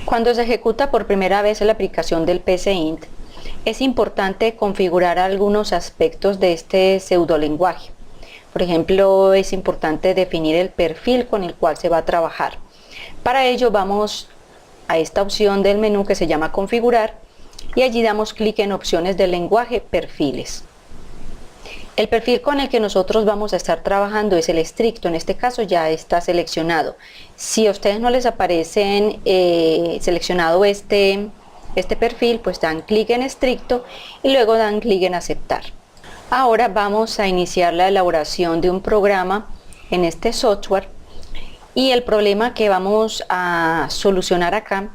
Cuando se ejecuta por primera vez la aplicación del PCInt, es importante configurar algunos aspectos de este pseudolenguaje. Por ejemplo, es importante definir el perfil con el cual se va a trabajar. Para ello vamos a esta opción del menú que se llama Configurar y allí damos clic en Opciones del lenguaje, Perfiles. El perfil con el que nosotros vamos a estar trabajando es el estricto, en este caso ya está seleccionado. Si a ustedes no les aparecen seleccionado este perfil, pues dan clic en estricto y luego dan clic en aceptar. Ahora vamos a iniciar la elaboración de un programa en este software y el problema que vamos a solucionar acá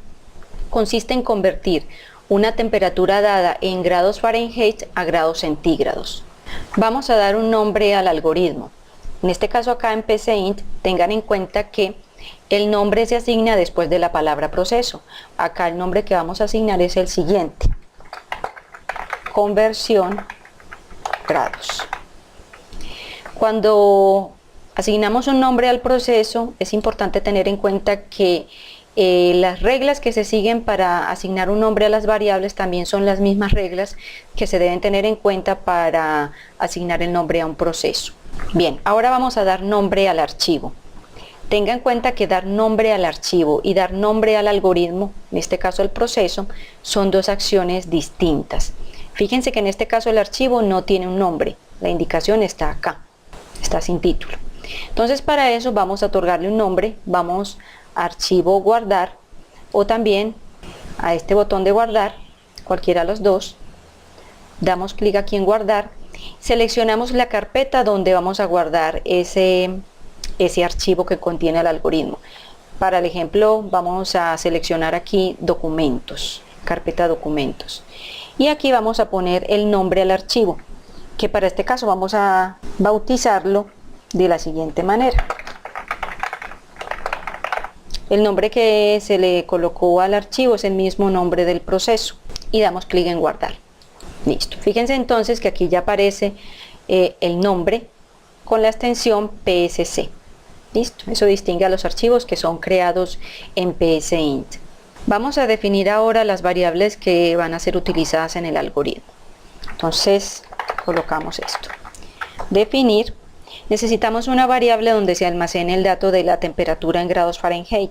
consiste en convertir una temperatura dada en grados Fahrenheit a grados centígrados. Vamos a dar un nombre al algoritmo. En este caso acá en PCInt, tengan en cuenta que el nombre se asigna después de la palabra proceso. Acá el nombre que vamos a asignar es el siguiente: conversión grados. Cuando asignamos un nombre al proceso, es importante tener en cuenta que las reglas que se siguen para asignar un nombre a las variables también son las mismas reglas que se deben tener en cuenta para asignar el nombre a un proceso. Bien, ahora vamos a dar nombre al archivo. Tenga en cuenta que dar nombre al archivo y dar nombre al algoritmo, en este caso el proceso, son dos acciones distintas. Fíjense que en este caso el archivo no tiene un nombre, la indicación está acá, está sin título. Entonces para eso vamos a otorgarle un nombre, vamos a archivo guardar o también a este botón de guardar, cualquiera de los dos, damos clic aquí en guardar, seleccionamos la carpeta donde vamos a guardar ese archivo que contiene el algoritmo. Para el ejemplo vamos a seleccionar aquí documentos, carpeta documentos, y aquí vamos a poner el nombre al archivo, que para este caso vamos a bautizarlo de la siguiente manera. El nombre que se le colocó al archivo es el mismo nombre del proceso y damos clic en guardar. Listo. Fíjense entonces que aquí ya aparece el nombre con la extensión PSC. Listo. Eso distingue a los archivos que son creados en PSInt. Vamos a definir ahora las variables que van a ser utilizadas en el algoritmo. Entonces colocamos esto. Definir. Necesitamos una variable donde se almacene el dato de la temperatura en grados Fahrenheit.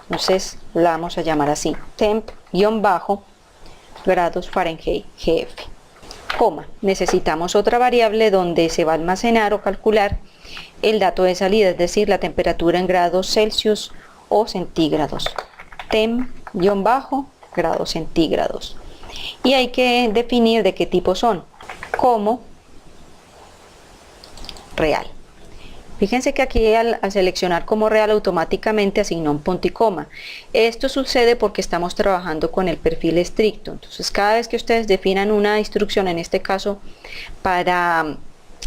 Entonces la vamos a llamar así: temp-grados Fahrenheit GF. Coma. Necesitamos otra variable donde se va a almacenar o calcular el dato de salida, es decir, la temperatura en grados Celsius o centígrados. Temp-grados centígrados. Y hay que definir de qué tipo son. Como real. Fíjense que aquí al seleccionar como real automáticamente asignó un punto y coma. Esto sucede porque estamos trabajando con el perfil estricto. Entonces cada vez que ustedes definan una instrucción, en este caso para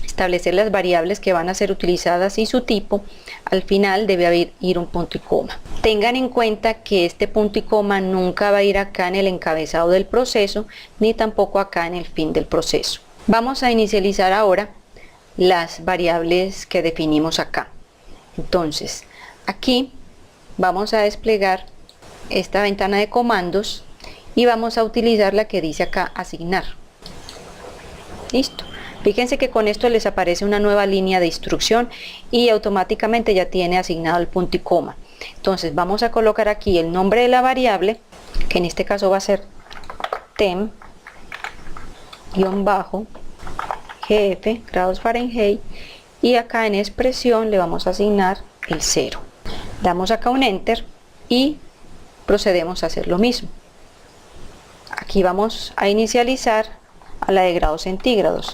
establecer las variables que van a ser utilizadas y su tipo, al final debe ir un punto y coma. Tengan en cuenta que este punto y coma nunca va a ir acá en el encabezado del proceso, ni tampoco acá en el fin del proceso. Vamos a inicializar ahora las variables que definimos acá. Entonces aquí vamos a desplegar esta ventana de comandos y vamos a utilizar la que dice acá asignar. Listo. Fíjense que con esto les aparece una nueva línea de instrucción y automáticamente ya tiene asignado el punto y coma. Entonces vamos a colocar aquí el nombre de la variable, que en este caso va a ser temp-GF, grados Fahrenheit, y acá en expresión le vamos a asignar el 0. Damos acá un enter y procedemos a hacer lo mismo. Aquí vamos a inicializar a la de grados centígrados.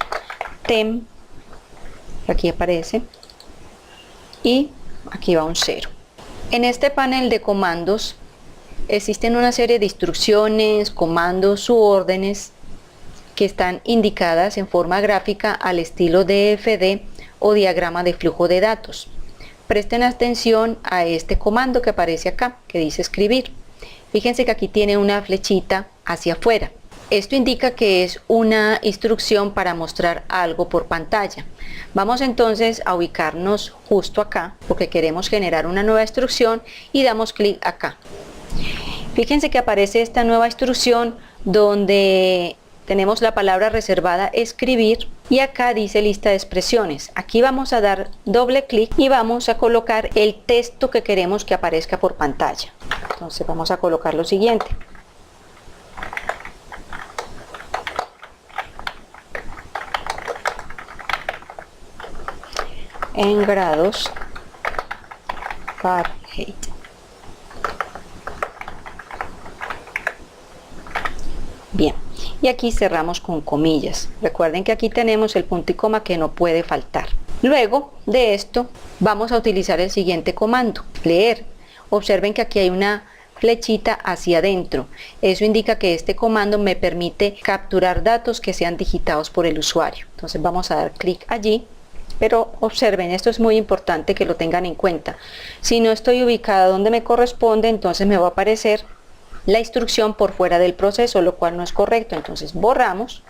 Temp, aquí aparece, y aquí va un 0. En este panel de comandos existen una serie de instrucciones, comandos u órdenes que están indicadas en forma gráfica al estilo DFD o diagrama de flujo de datos. Presten atención a este comando que aparece acá, que dice escribir. Fíjense que aquí tiene una flechita hacia afuera. Esto indica que es una instrucción para mostrar algo por pantalla. Vamos entonces a ubicarnos justo acá, porque queremos generar una nueva instrucción, y damos clic acá. Fíjense que aparece esta nueva instrucción donde tenemos la palabra reservada escribir y acá dice lista de expresiones. Aquí vamos a dar doble clic y vamos a colocar el texto que queremos que aparezca por pantalla. Entonces vamos a colocar lo siguiente. En grados Fahrenheit. Bien, y aquí cerramos con comillas. Recuerden que aquí tenemos el punto y coma que no puede faltar. Luego de esto vamos a utilizar el siguiente comando, leer. Observen que aquí hay una flechita hacia adentro. Eso indica que este comando me permite capturar datos que sean digitados por el usuario. Entonces vamos a dar clic allí. Pero observen, esto es muy importante que lo tengan en cuenta. Si no estoy ubicada donde me corresponde, entonces me va a aparecer la instrucción por fuera del proceso, lo cual no es correcto. Entonces borramos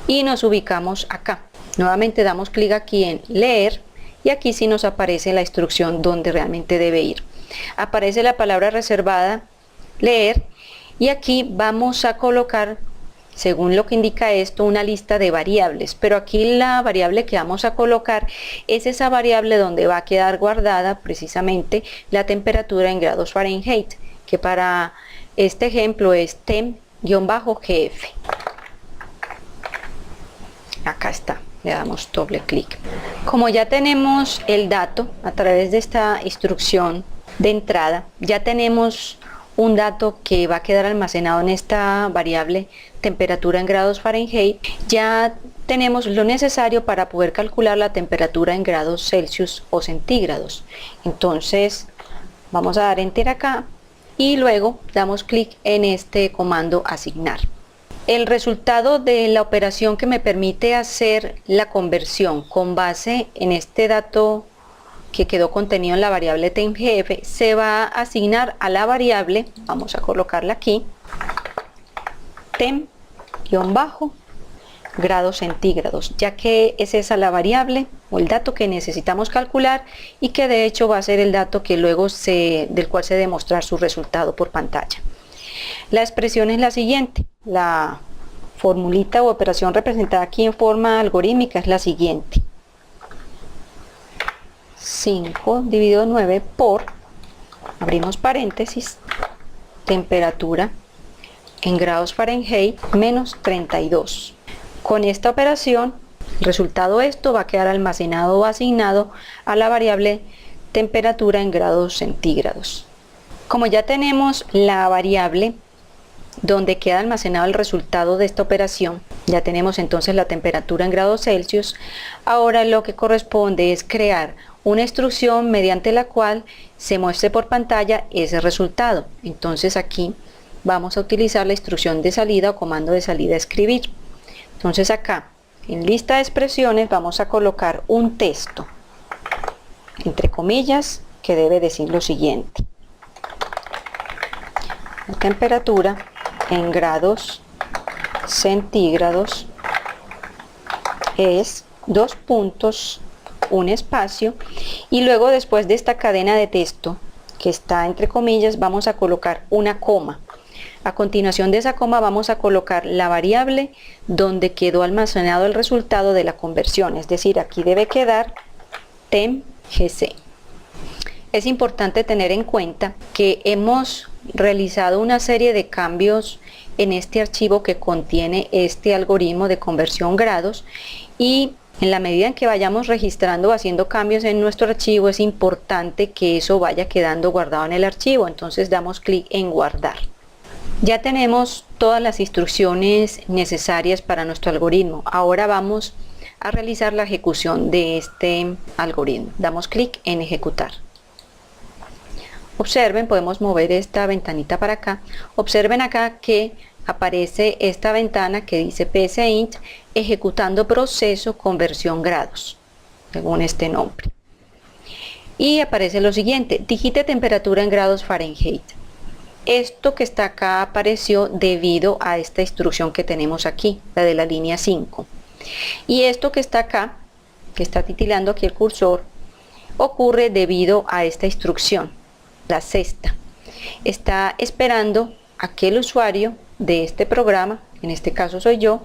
y nos ubicamos acá. Nuevamente damos clic aquí en leer y aquí sí nos aparece la instrucción donde realmente debe ir. Aparece la palabra reservada, leer, y aquí vamos a colocar, según lo que indica esto, una lista de variables, pero aquí la variable que vamos a colocar es esa variable donde va a quedar guardada precisamente la temperatura en grados Fahrenheit, que para este ejemplo es temp-gf. Acá está, le damos doble clic. Como ya tenemos el dato a través de esta instrucción de entrada, ya tenemos un dato que va a quedar almacenado en esta variable temperatura en grados Fahrenheit, ya tenemos lo necesario para poder calcular la temperatura en grados Celsius o centígrados. Entonces vamos a dar enter acá y luego damos clic en este comando asignar. El resultado de la operación que me permite hacer la conversión con base en este dato que quedó contenido en la variable tempgf se va a asignar a la variable, vamos a colocarla aquí, temp-grados centígrados, ya que es esa la variable o el dato que necesitamos calcular y que de hecho va a ser el dato que luego del cual se debe mostrar su resultado por pantalla. La expresión es la siguiente, la formulita o operación representada aquí en forma algorítmica es la siguiente: 5 dividido 9 por, abrimos paréntesis, temperatura en grados Fahrenheit menos 32. Con esta operación, el resultado de esto va a quedar almacenado o asignado a la variable temperatura en grados centígrados. Como ya tenemos la variable donde queda almacenado el resultado de esta operación, ya tenemos entonces la temperatura en grados Celsius, ahora lo que corresponde es crear una instrucción mediante la cual se muestre por pantalla ese resultado. Entonces aquí vamos a utilizar la instrucción de salida o comando de salida escribir. Entonces acá en lista de expresiones vamos a colocar un texto entre comillas que debe decir lo siguiente: la temperatura en grados centígrados es dos puntos, un espacio, y luego después de esta cadena de texto que está entre comillas vamos a colocar una coma. A continuación de esa coma vamos a colocar la variable donde quedó almacenado el resultado de la conversión, es decir, aquí debe quedar tempgc. Es importante tener en cuenta que hemos realizado una serie de cambios en este archivo que contiene este algoritmo de conversión grados, y en la medida en que vayamos registrando o haciendo cambios en nuestro archivo es importante que eso vaya quedando guardado en el archivo. Entonces damos clic en guardar. Ya tenemos todas las instrucciones necesarias para nuestro algoritmo. Ahora vamos a realizar la ejecución de este algoritmo. Damos clic en ejecutar. Observen, podemos mover esta ventanita para acá. Observen acá que aparece esta ventana que dice psint ejecutando proceso conversión grados, según este nombre. Y aparece lo siguiente: digite temperatura en grados Fahrenheit. Esto que está acá apareció debido a esta instrucción que tenemos aquí, la de la línea 5. Y esto que está acá, que está titilando aquí el cursor, ocurre debido a esta instrucción, la sexta. está esperando a que el usuario de este programa, en este caso soy yo,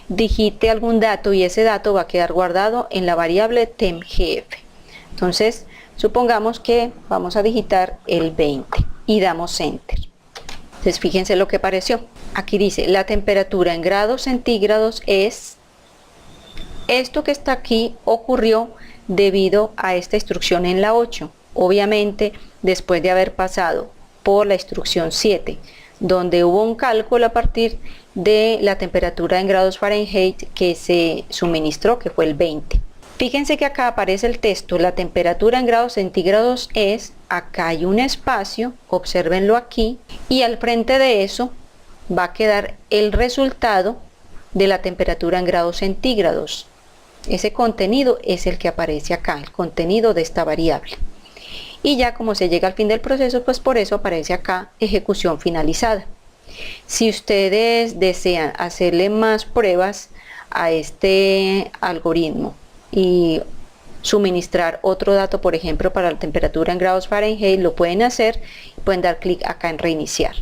digite algún dato y ese dato va a quedar guardado en la variable tempgf. Entonces, supongamos que vamos a digitar el 20 y damos enter. Entonces, fíjense lo que apareció. Aquí dice, la temperatura en grados centígrados es... Esto que está aquí ocurrió debido a esta instrucción en la 8. Obviamente, después de haber pasado por la instrucción 7, donde hubo un cálculo a partir de la temperatura en grados Fahrenheit que se suministró, que fue el 20. Fíjense que acá aparece el texto, la temperatura en grados centígrados es, acá hay un espacio, obsérvenlo aquí, y al frente de eso va a quedar el resultado de la temperatura en grados centígrados. Ese contenido es el que aparece acá, el contenido de esta variable. Y ya como se llega al fin del proceso, pues por eso aparece acá ejecución finalizada. Si ustedes desean hacerle más pruebas a este algoritmo y suministrar otro dato, por ejemplo para la temperatura en grados Fahrenheit, lo pueden hacer, pueden dar clic acá en reiniciar.